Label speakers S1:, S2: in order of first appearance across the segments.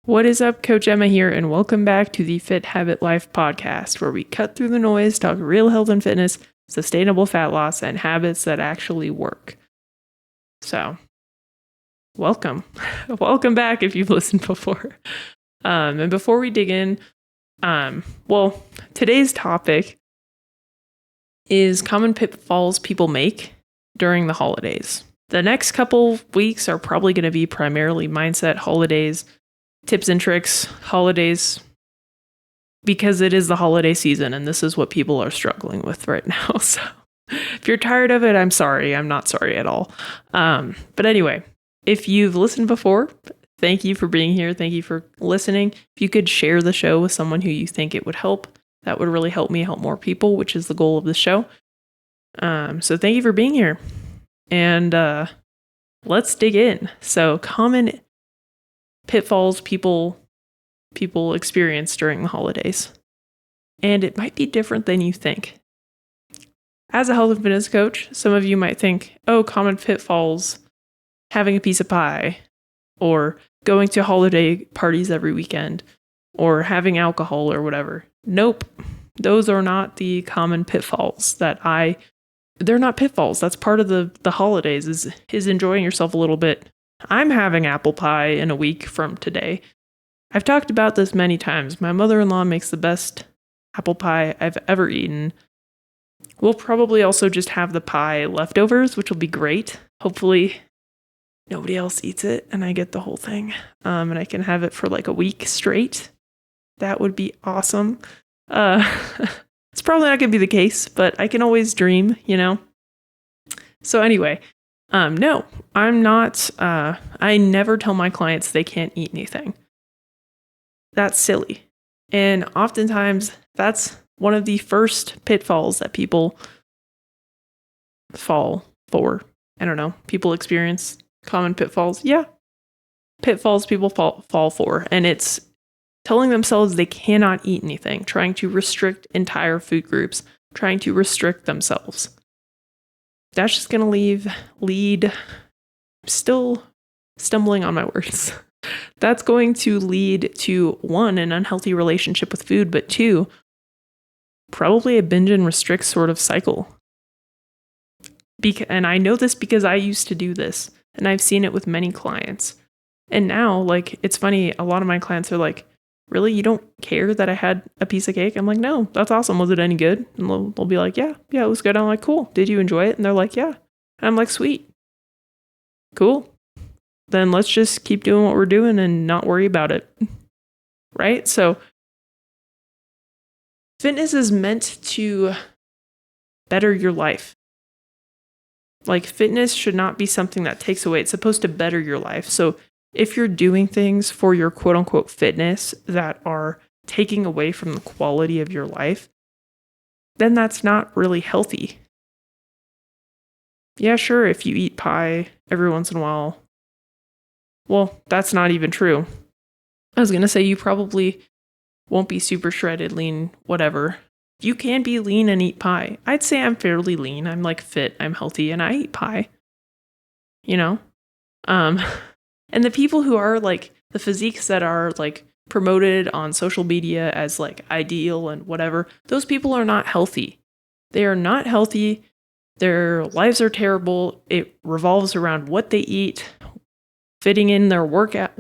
S1: What is up? Coach Emma here, and welcome back to the Fit Habit Life podcast, where we cut through the noise, talk real health and fitness, sustainable fat loss, and habits that actually work. So, welcome. Welcome back if you've listened before. And before we dig in, today's topic is common pitfalls people make during the holidays. The next couple weeks are probably going to be primarily mindset, holidays, tips and tricks, holidays, because it is the holiday season and this is what people are struggling with right now. So if you're tired of it, I'm sorry. I'm not sorry at all. But anyway, if you've listened before, thank you for being here. Thank you for listening. If you could share the show with someone who you think it would help, that would really help me help more people, which is the goal of the show. So thank you for being here. And let's dig in. So common pitfalls people experience during the holidays. And it might be different than you think. As a health and fitness coach, some of you might think, common pitfalls, having a piece of pie, or going to holiday parties every weekend, or having alcohol or whatever. Nope. Those are not the common pitfalls they're not pitfalls. That's part of the holidays is enjoying yourself a little bit. I'm having apple pie in a week from today. I've talked about this many times. My mother-in-law makes the best apple pie I've ever eaten. We'll probably also just have the pie leftovers, which will be great. Hopefully nobody else eats it and I get the whole thing. And I can have it for like a week straight. That would be awesome. It's probably not going to be the case, but I can always dream, So anyway, no, I'm not, I never tell my clients they can't eat anything. That's silly. And oftentimes that's one of the first pitfalls that people fall for. I don't know. People experience common pitfalls. Yeah. Pitfalls people fall for. And it's telling themselves they cannot eat anything, trying to restrict entire food groups, trying to restrict themselves. That's just going to lead, still stumbling on my words. That's going to lead to, one, an unhealthy relationship with food, but two, probably a binge and restrict sort of cycle. And I know this because I used to do this, and I've seen it with many clients. And now, it's funny, a lot of my clients are like, really, you don't care that I had a piece of cake? I'm like, no, that's awesome. Was it any good? And they'll be like, yeah, it was good. I'm like, cool. Did you enjoy it? And they're like, yeah. And I'm like, sweet. Cool. Then let's just keep doing what we're doing and not worry about it. Right? So fitness is meant to better your life. Fitness should not be something that takes away. It's supposed to better your life. So if you're doing things for your quote unquote fitness that are taking away from the quality of your life, then that's not really healthy. Yeah, sure, if you eat pie every once in a while, well, that's not even true. I was going to say you probably won't be super shredded, lean, whatever. You can be lean and eat pie. I'd say I'm fairly lean. I'm fit, I'm healthy, and I eat pie. And the people who are the physiques that are promoted on social media as ideal and whatever, those people are not healthy. They are not healthy. Their lives are terrible. It revolves around what they eat, fitting in their workout.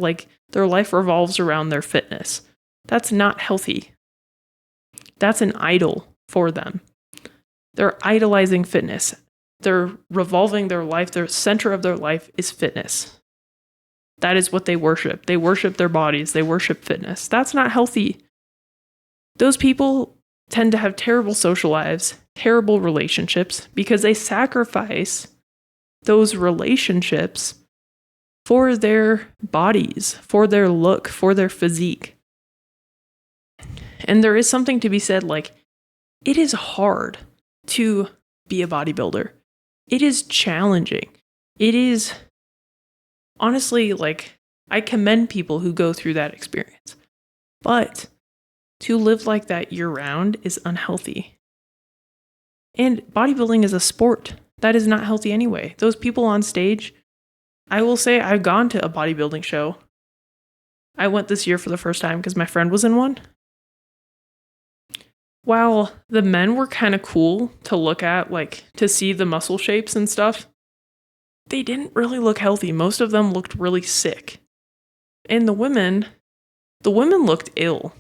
S1: Their life revolves around their fitness. That's not healthy. That's an idol for them. They're idolizing fitness. They're revolving their life. Their center of their life is fitness. That is what they worship. They worship their bodies. They worship fitness. That's not healthy. Those people tend to have terrible social lives, terrible relationships, because they sacrifice those relationships for their bodies, for their look, for their physique. And there is something to be said, it is hard to be a bodybuilder. It is challenging. It is honestly, I commend people who go through that experience. But to live like that year-round is unhealthy. And bodybuilding is a sport. That is not healthy anyway. Those people on stage, I will say I've gone to a bodybuilding show. I went this year for the first time because my friend was in one. While the men were kind of cool to look at, like to see the muscle shapes and stuff, they didn't really look healthy. Most of them looked really sick. And the women looked ill.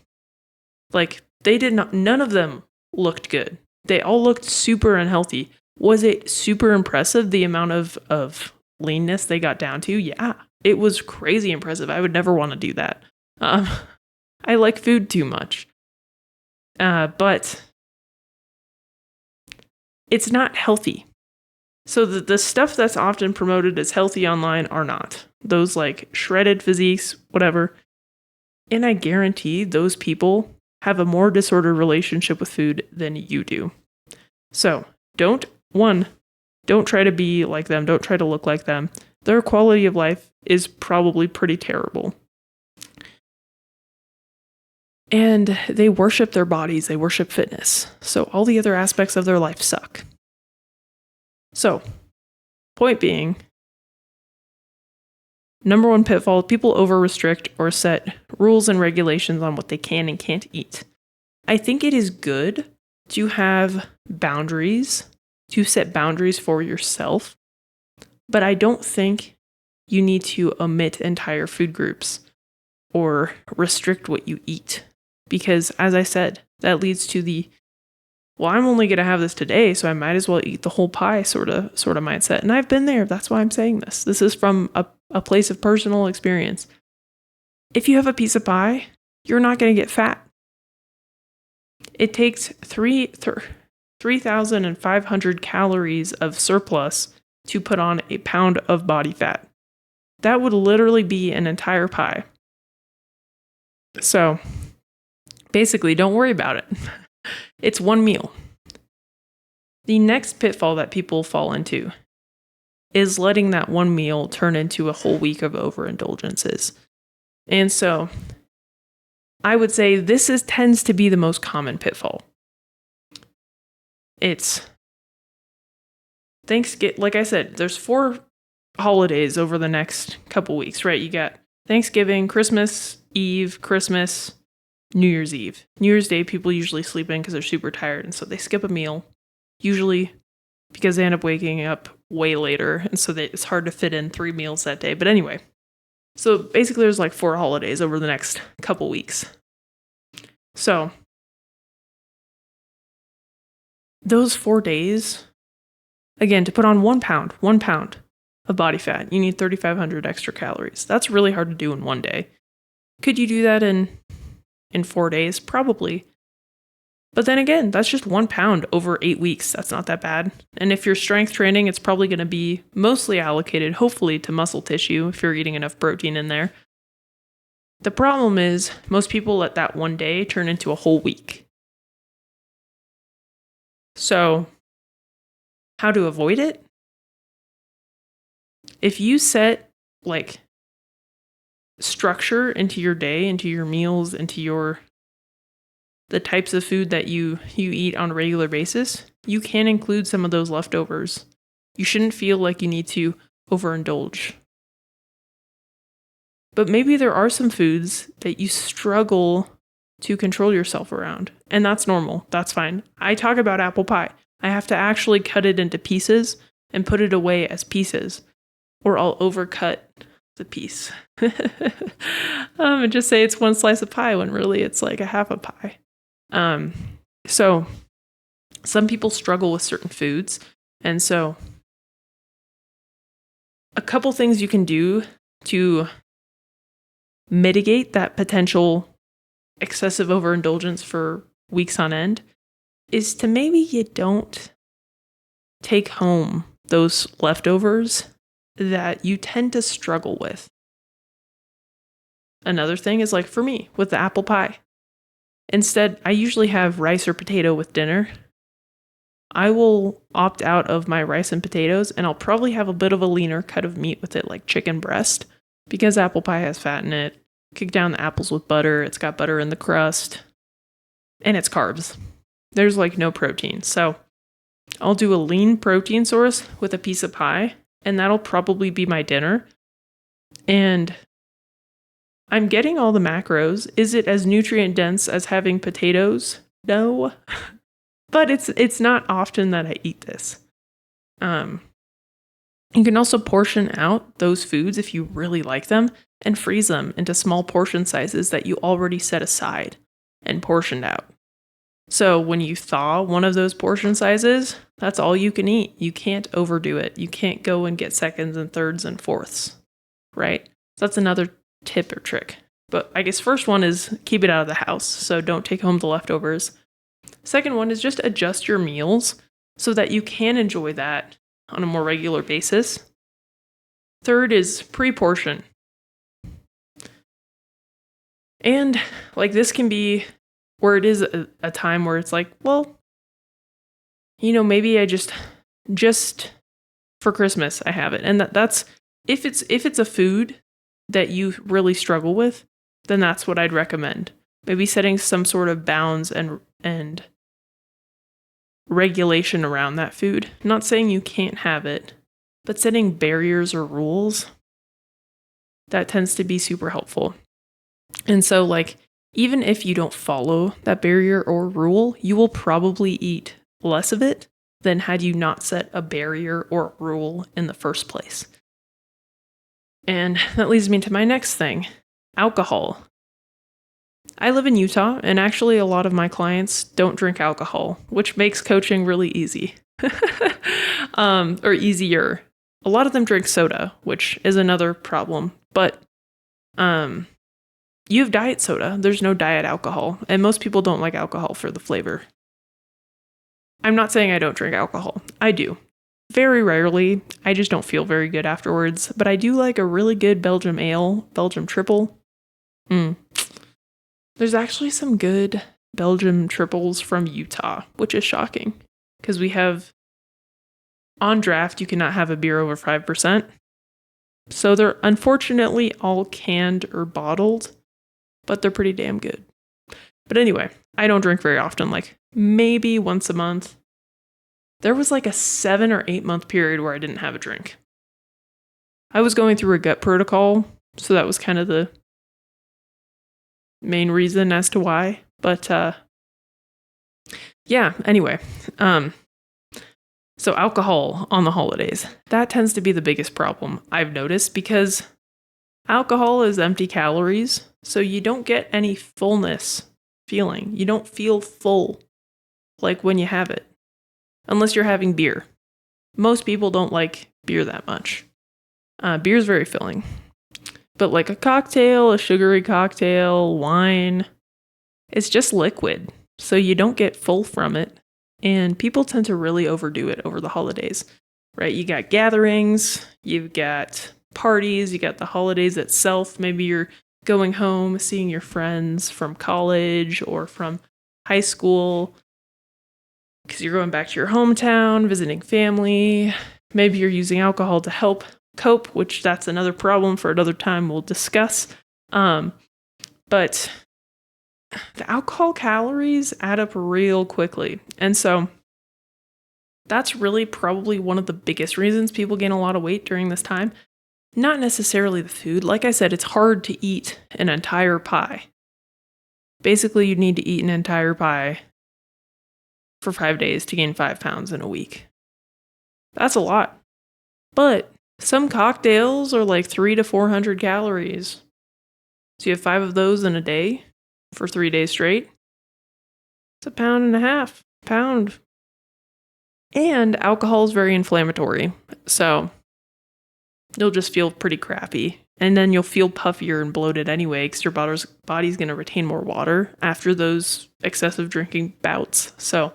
S1: Like they did not, none of them looked good. They all looked super unhealthy. Was it super impressive the amount of leanness they got down to? Yeah, it was crazy impressive. I would never want to do that. I like food too much. But it's not healthy. So the stuff that's often promoted as healthy online are not. Those like shredded physiques, whatever. And I guarantee those people have a more disordered relationship with food than you do. So don't try to be like them. Don't try to look like them. Their quality of life is probably pretty terrible. And they worship their bodies. They worship fitness. So all the other aspects of their life suck. So, point being, number one pitfall, people over-restrict or set rules and regulations on what they can and can't eat. I think it is good to have boundaries, to set boundaries for yourself, but I don't think you need to omit entire food groups or restrict what you eat. Because, as I said, that leads to well, I'm only going to have this today, so I might as well eat the whole pie sort of mindset. And I've been there. That's why I'm saying this. This is from a place of personal experience. If you have a piece of pie, you're not going to get fat. It takes 3,500 calories of surplus to put on a pound of body fat. That would literally be an entire pie. So, basically, don't worry about it. It's one meal. The next pitfall that people fall into is letting that one meal turn into a whole week of overindulgences. And so I would say this tends to be the most common pitfall. It's Thanksgiving. Like I said, there's 4 holidays over the next couple weeks, right? You got Thanksgiving, Christmas Eve, Christmas, New Year's Eve. New Year's Day, people usually sleep in because they're super tired, and so they skip a meal, usually because they end up waking up way later, and so it's hard to fit in 3 meals that day. But anyway, so basically there's like 4 holidays over the next couple weeks. So those 4 days, again, to put on 1 pound of body fat, you need 3,500 extra calories. That's really hard to do in one day. Could you do that in 4 days? Probably. But then again, that's just 1 pound over 8 weeks. That's not that bad. And if you're strength training, it's probably going to be mostly allocated, hopefully, to muscle tissue if you're eating enough protein in there. The problem is most people let that one day turn into a whole week. So, how to avoid it? If you set like structure into your day, into your meals, into the types of food that you eat on a regular basis, you can include some of those leftovers. You shouldn't feel like you need to overindulge. But maybe there are some foods that you struggle to control yourself around, and that's normal. That's fine. I talk about apple pie. I have to actually cut it into pieces and put it away as pieces, or I'll overcut the piece. And just say it's 1 slice of pie when really it's like a half a pie. So some people struggle with certain foods. And so a couple things you can do to mitigate that potential excessive overindulgence for weeks on end is to maybe you don't take home those leftovers that you tend to struggle with. Another thing is like for me with the apple pie. Instead, I usually have rice or potato with dinner. I will opt out of my rice and potatoes, and I'll probably have a bit of a leaner cut of meat with it, like chicken breast, because apple pie has fat in it. Kick down the apples with butter. It's got butter in the crust, and it's carbs. There's like no protein. So I'll do a lean protein source with a piece of pie, and that'll probably be my dinner. And I'm getting all the macros. Is it as nutrient dense as having potatoes? No. But it's not often that I eat this. You can also portion out those foods if you really like them and freeze them into small portion sizes that you already set aside and portioned out. So when you thaw one of those portion sizes, that's all you can eat. You can't overdo it. You can't go and get seconds and thirds and fourths, right? So that's another tip or trick. But I guess first one is keep it out of the house. So don't take home the leftovers. Second one is just adjust your meals so that you can enjoy that on a more regular basis. Third is pre-portion. And like this can be where it is a time where it's like, well, maybe I just for Christmas I have it. And that's if it's a food that you really struggle with, then that's what I'd recommend. Maybe setting some sort of bounds and regulation around that food. Not saying you can't have it, but setting barriers or rules, that tends to be super helpful. And so like, even if you don't follow that barrier or rule, you will probably eat less of it than had you not set a barrier or rule in the first place. And that leads me to my next thing, alcohol. I live in Utah, and actually a lot of my clients don't drink alcohol, which makes coaching really easy. Or easier. A lot of them drink soda, which is another problem. But you have diet soda. There's no diet alcohol, and most people don't like alcohol for the flavor. I'm not saying I don't drink alcohol. I do. Very rarely. I just don't feel very good afterwards. But I do like a really good Belgium ale, Belgium triple. There's actually some good Belgium triples from Utah, which is shocking. Because we have, on draft, you cannot have a beer over 5%. So they're unfortunately all canned or bottled, but they're pretty damn good. But anyway, I don't drink very often, like maybe once a month. There was like a 7 or 8 month period where I didn't have a drink. I was going through a gut protocol, so that was kind of the main reason as to why. But yeah, anyway. So alcohol on the holidays, that tends to be the biggest problem I've noticed, because alcohol is empty calories, so you don't get any fullness feeling. You don't feel full like when you have it, unless you're having beer. Most people don't like beer that much. Beer is very filling. But like a cocktail, a sugary cocktail, wine, it's just liquid, so you don't get full from it. And people tend to really overdo it over the holidays, right? You got gatherings, you've got parties, you got the holidays itself. Maybe you're going home, seeing your friends from college or from high school, because you're going back to your hometown, visiting family. Maybe you're using alcohol to help cope, which that's another problem for another time we'll discuss. But the alcohol calories add up real quickly. And so that's really probably one of the biggest reasons people gain a lot of weight during this time. Not necessarily the food. Like I said, it's hard to eat an entire pie. Basically, you'd need to eat an entire pie for 5 days to gain 5 pounds in a week. That's a lot. But some cocktails are like 300 to 400 calories. So you have 5 of those in a day for 3 days straight. It's 1.5 pounds. And alcohol is very inflammatory. So you'll just feel pretty crappy. And then you'll feel puffier and bloated anyway, because your body's going to retain more water after those excessive drinking bouts. So,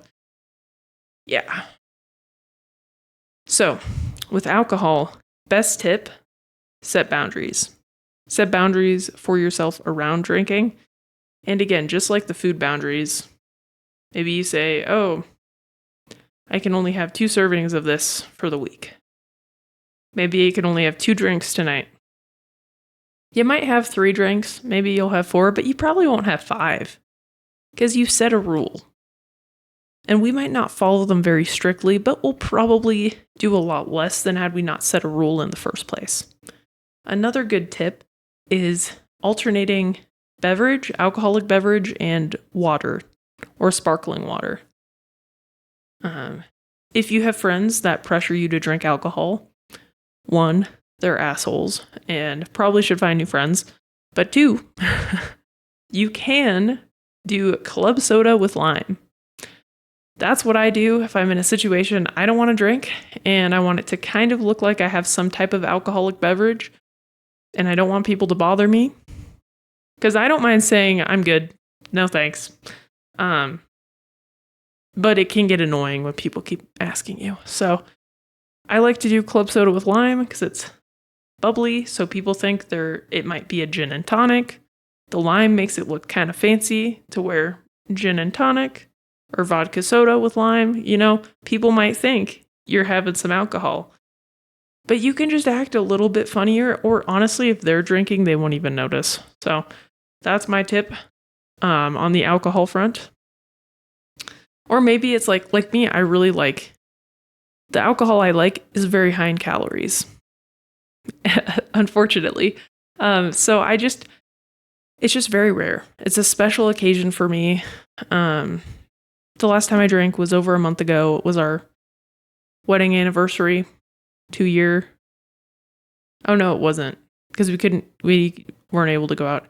S1: yeah. So, with alcohol, best tip, set boundaries. Set boundaries for yourself around drinking. And again, just like the food boundaries, maybe you say, oh, I can only have 2 servings of this for the week. Maybe you can only have 2 drinks tonight. You might have 3 drinks, maybe you'll have 4, but you probably won't have 5, because you set a rule. And we might not follow them very strictly, but we'll probably do a lot less than had we not set a rule in the first place. Another good tip is alternating beverage, alcoholic beverage, and water or sparkling water. If you have friends that pressure you to drink alcohol, one, they're assholes and probably should find new friends. But two, you can do club soda with lime. That's what I do if I'm in a situation I don't want to drink and I want it to kind of look like I have some type of alcoholic beverage and I don't want people to bother me. Because I don't mind saying I'm good. No thanks. But it can get annoying when people keep asking you. So I like to do club soda with lime because it's bubbly. So people think it might be a gin and tonic. The lime makes it look kind of fancy to where gin and tonic or vodka soda with lime, people might think you're having some alcohol. But you can just act a little bit funnier, or honestly, if they're drinking, they won't even notice. So that's my tip on the alcohol front. Or maybe it's like me, I really like the alcohol I like is very high in calories. Unfortunately. So it's just very rare. It's a special occasion for me. The last time I drank was over a month ago. It was our wedding anniversary, 2-year. Oh no, it wasn't, because we weren't able to go out.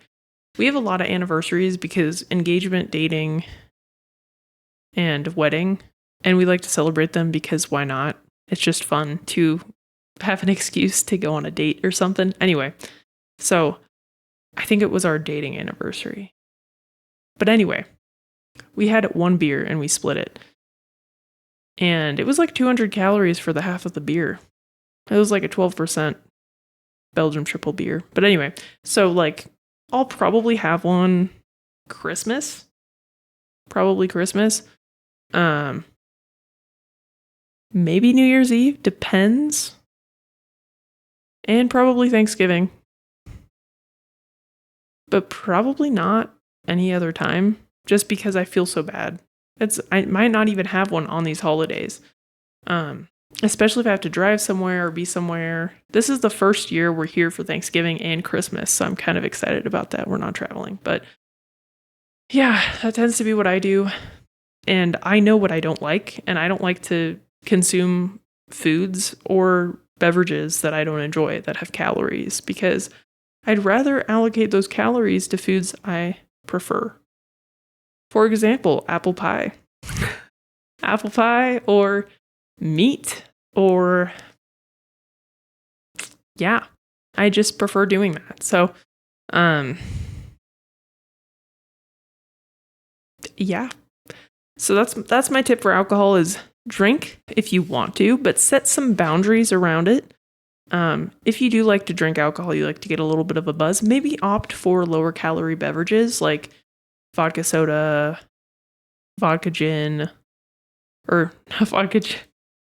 S1: We have a lot of anniversaries because engagement, dating, and wedding, and we like to celebrate them because why not? It's just fun to have an excuse to go on a date or something. Anyway, so I think it was our dating anniversary. But anyway, we had one beer and we split it. And it was like 200 calories for the half of the beer. It was like a 12% Belgium triple beer. But anyway, so I'll probably have one Christmas. Probably Christmas. Maybe New Year's Eve, depends. And probably Thanksgiving. But probably not any other time, just because I feel so bad. I might not even have one on these holidays. Especially if I have to drive somewhere or be somewhere. This is the first year we're here for Thanksgiving and Christmas, so I'm kind of excited about that. We're not traveling, but yeah, that tends to be what I do. And I know what I don't like, and I don't like to consume foods or beverages that I don't enjoy that have calories, because I'd rather allocate those calories to foods I prefer. For example, apple pie. Apple pie or meat or yeah, I just prefer doing that. So, yeah. So that's my tip for alcohol is drink if you want to, but set some boundaries around it. If you do like to drink alcohol, you like to get a little bit of a buzz, maybe opt for lower calorie beverages like vodka soda, vodka gin, or vodka gin.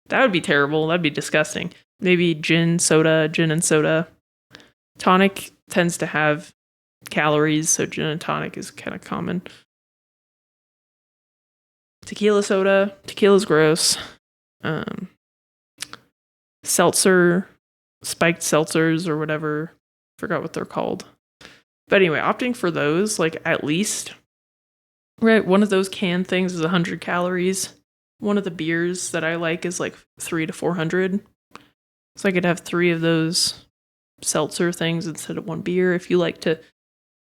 S1: That would be terrible. That'd be disgusting. Maybe gin and soda. Tonic tends to have calories, so gin and tonic is kind of common. Tequila soda. Tequila's gross. Seltzer, spiked seltzers or whatever. Forgot what they're called. But anyway, opting for those, at least, right? One of those canned things is 100 calories. One of the beers that I like is 300 to 400. So I could have 3 of those seltzer things instead of one beer. If you like to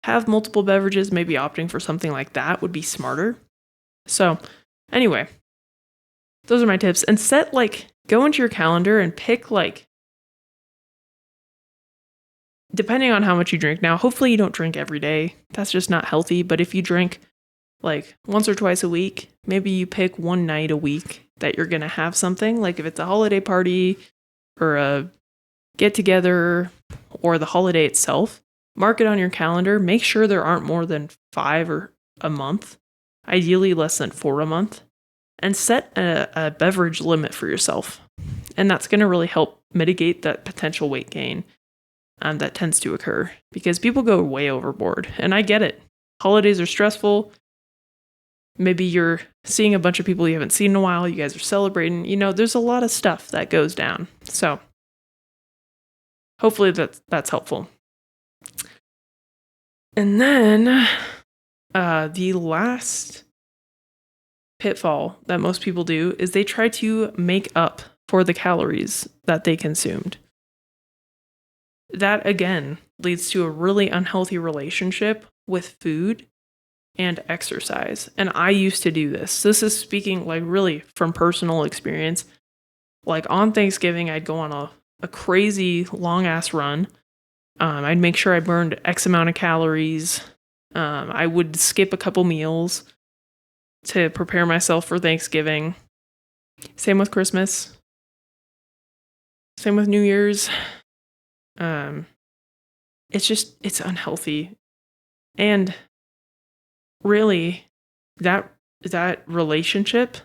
S1: have multiple beverages, maybe opting for something like that would be smarter. So anyway, those are my tips. And go into your calendar and pick depending on how much you drink. Now, hopefully you don't drink every day. That's just not healthy. But if you drink once or twice a week, maybe you pick one night a week that you're going to have something. If it's a holiday party or a get together or the holiday itself, mark it on your calendar. Make sure there aren't more than 5 or a month, ideally less than 4 a month, and set a beverage limit for yourself. And that's going to really help mitigate that potential weight gain that tends to occur because people go way overboard. And I get it. Holidays are stressful. Maybe you're seeing a bunch of people you haven't seen in a while. You guys are celebrating. There's a lot of stuff that goes down. So hopefully that's helpful. And then the last pitfall that most people do is they try to make up for the calories that they consumed. That, again, leads to a really unhealthy relationship with food and exercise. And I used to do this. This is speaking like really from personal experience. Like on Thanksgiving, I'd go on a crazy long ass run. I'd make sure I burned X amount of calories. I would skip a couple meals to prepare myself for Thanksgiving. Same with Christmas. Same with New Year's. It's unhealthy. And really, that relationship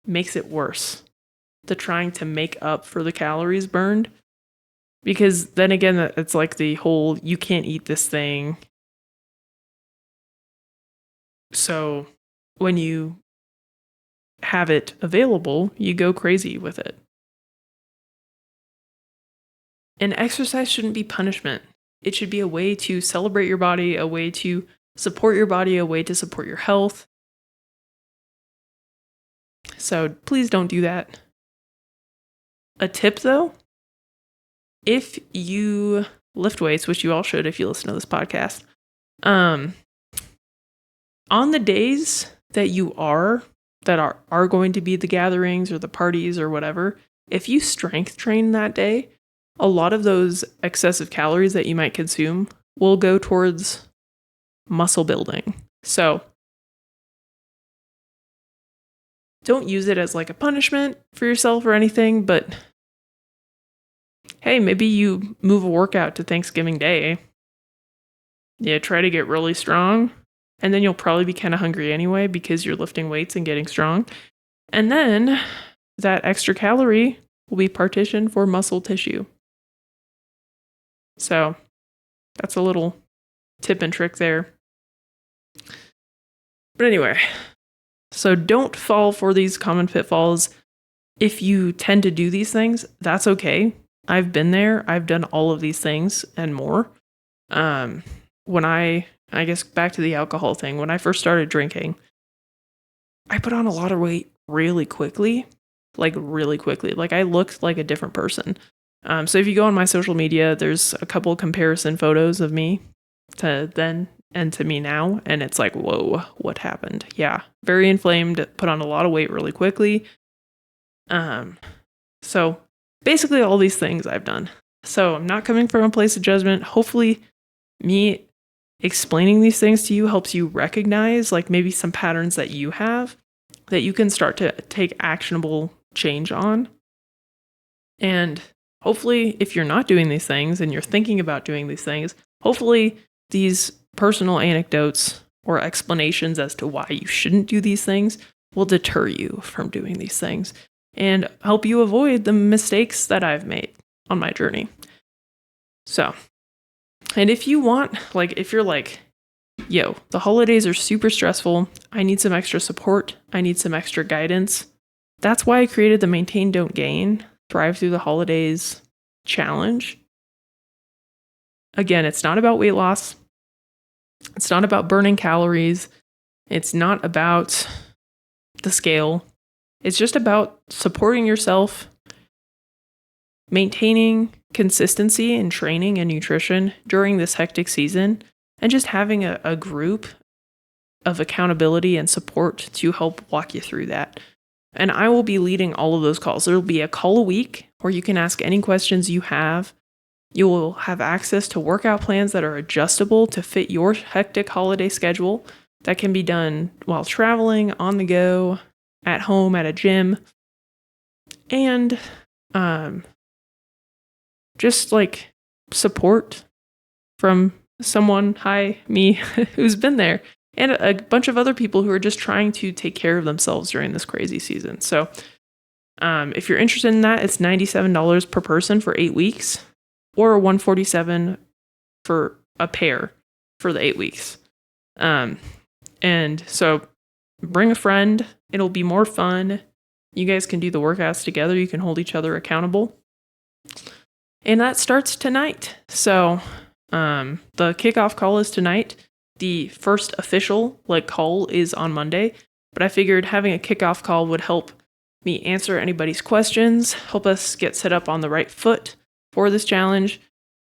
S1: makes it worse. The trying to make up for the calories burned. Because then again, it's like the whole, you can't eat this thing. So when you have it available, you go crazy with it. And exercise shouldn't be punishment. It should be a way to celebrate your body, a way to support your body, a way to support your health. So please don't do that. A tip though, if you lift weights, which you all should if you listen to this podcast, on the days that are going to be the gatherings or the parties or whatever, if you strength train that day, a lot of those excessive calories that you might consume will go towards muscle building. So don't use it as like a punishment for yourself or anything, but hey, maybe you move a workout to Thanksgiving Day. Yeah, try to get really strong, and then you'll probably be kind of hungry anyway because you're lifting weights and getting strong. And then that extra calorie will be partitioned for muscle tissue. So that's a little tip and trick there. But anyway, so don't fall for these common pitfalls. If you tend to do these things, that's okay. I've been there. I've done all of these things and more. When I guess back to the alcohol thing, when I first started drinking, I put on a lot of weight really quickly. Like I looked like a different person. So if you go on my social media, there's a couple comparison photos of me to then and to me now. And it's like, whoa, what happened? Yeah, very inflamed, put on a lot of weight really quickly. So basically all these things I've done. So I'm not coming from a place of judgment. Hopefully me explaining these things to you helps you recognize like maybe some patterns that you have that you can start to take actionable change on. And hopefully if you're not doing these things and you're thinking about doing these things, hopefully these personal anecdotes or explanations as to why you shouldn't do these things will deter you from doing these things and help you avoid the mistakes that I've made on my journey. So, and if you want, like, if you're like, yo, the holidays are super stressful, I need some extra support, I need some extra guidance, that's why I created the Maintain, Don't Gain, Thrive Through the Holidays challenge. Again, it's not about weight loss. It's not about burning calories. It's not about the scale. It's just about supporting yourself, maintaining consistency in training and nutrition during this hectic season, and just having a group of accountability and support to help walk you through that. And I will be leading all of those calls. There will be a call a week where you can ask any questions you have. You will have access to workout plans that are adjustable to fit your hectic holiday schedule that can be done while traveling, on the go, at home, at a gym. And just like support from someone, me, who's been there, and a bunch of other people who are just trying to take care of themselves during this crazy season. So if you're interested in that, it's $97 per person for 8 weeks, or $147 for a pair for the 8 weeks. And so bring a friend. It'll be more fun. You guys can do the workouts together. You can hold each other accountable. And that starts tonight. So The kickoff call is tonight. The first official call is on Monday, but I figured having a kickoff call would help me answer anybody's questions, help us get set up on the right foot for this challenge.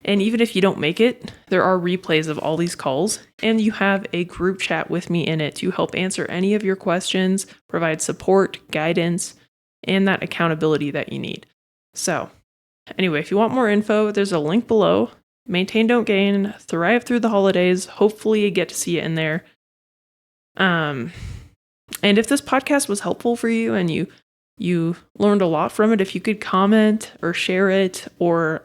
S1: And even if you don't make it, there are replays of all these calls, and you have a group chat with me in it to help answer any of your questions, provide support, guidance, and that accountability that you need. So, anyway, if you want more info, there's a link below. Maintain, don't gain, thrive through the holidays. Hopefully you get to see it in there. And if this podcast was helpful for you and you learned a lot from it, if you could comment or share it or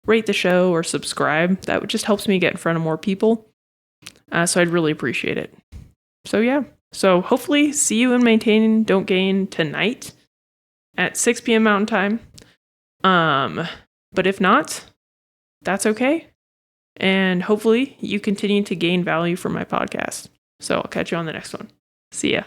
S1: rate the show or subscribe, that would just helps me get in front of more people. So I'd really appreciate it. So yeah. So hopefully see you in Maintain, Don't Gain tonight at 6 p.m. Mountain Time. But if not, that's okay. And hopefully you continue to gain value from my podcast. So I'll catch you on the next one. See ya.